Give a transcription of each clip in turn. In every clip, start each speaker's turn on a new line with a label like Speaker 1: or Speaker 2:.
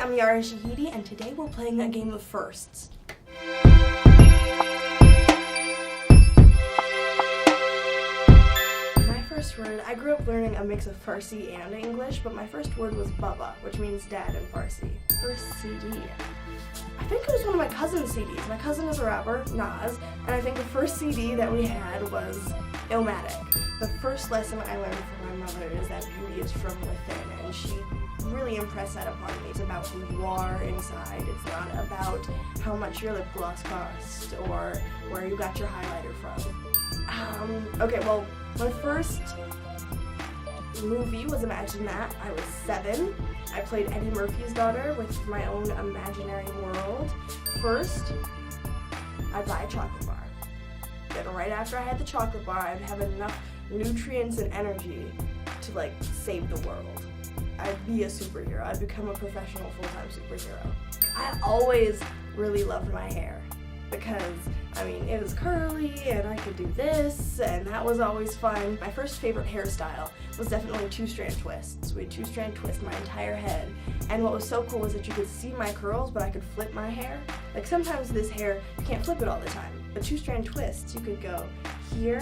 Speaker 1: I'm Yara Shahidi, and today we're playing a game of firsts. My first word, I grew up learning a mix of Farsi and English, but my first word was Baba, which means dad in Farsi. First CD. I think it was one of my cousin's CDs. My cousin is a rapper, Nas, and I think the first CD that we had was Illmatic. The first lesson I learned from my mother is that beauty is from within, and she really impressed that upon me. It's about who you are inside. It's not about how much your lip gloss cost or where you got your highlighter from. Okay, well, my first movie was Imagine That. I was 7. I played Eddie Murphy's daughter with my own imaginary world. First, I'd buy a chocolate bar. Then right after I had the chocolate bar, I'd have enough nutrients and energy to, like, save the world. I'd be a superhero. I'd become a professional full-time superhero. I always really loved my hair because, I mean, it was curly and I could do this, and that was always fun. My first favorite hairstyle was definitely two-strand twists. We had two-strand twist my entire head, and what was so cool was that you could see my curls, but I could flip my hair. Like, sometimes this hair, you can't flip it all the time, but two-strand twists, you could go here,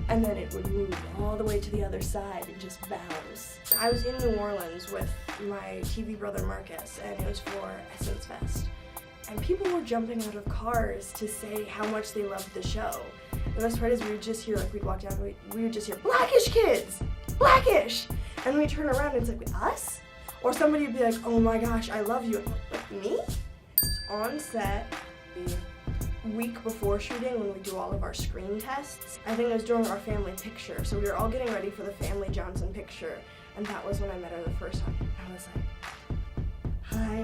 Speaker 1: and then it would move all the way to the other side and just bounce. I was in New Orleans with my TV brother Marcus, and it was for Essence Fest. And people were jumping out of cars to say how much they loved the show. The best part is we would just hear, like, we'd walk down, we would just hear, "Blackish kids! Blackish!" And we'd turn around and it's like, us? Or somebody would be like, "Oh my gosh, I love you." And I'm like, me? On set, the week before shooting, when we do all of our screen tests, I think it was during our family picture. So we were all getting ready for the family Johnson picture. And that was when I met her the first time. I was like, "Hi,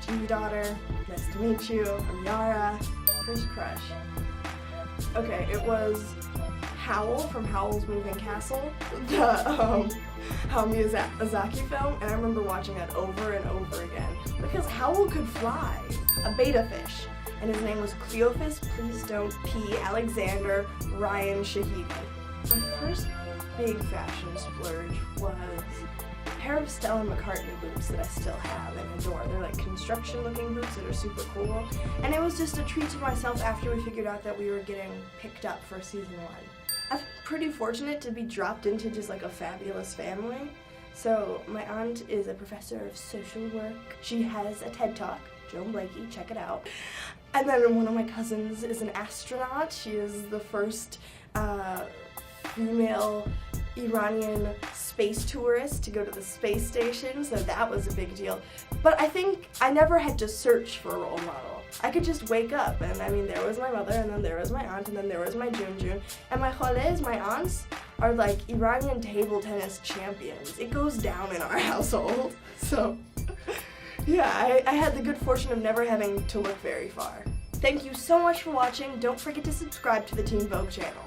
Speaker 1: TV daughter, nice to meet you, I'm Yara." First crush. Okay, it was Howl from Howl's Moving Castle, the Hayao Miyazaki film, and I remember watching that over and over again because Howl could fly, a betta fish, and his name was Cleophas, please don't pee, Alexander Ryan Shahidi. My first big fashion splurge was a pair of Stella McCartney boots that I still have and adore. They're like construction looking boots that are super cool, and it was just a treat to myself after we figured out that we were getting picked up for season 1. I'm pretty fortunate to be dropped into just like a fabulous family. So my aunt is a professor of social work. She has a TED Talk, Joan Blakey, check it out. And then one of my cousins is an astronaut. She is the first female Iranian space tourist to go to the space station, so that was a big deal. But I think I never had to search for a role model. I could just wake up, and I mean, there was my mother, and then there was my aunt, and then there was my Junjun. And my khaleds, my aunts, are like Iranian table tennis champions. It goes down in our household. So, yeah, I had the good fortune of never having to look very far. Thank you so much for watching. Don't forget to subscribe to the Teen Vogue channel.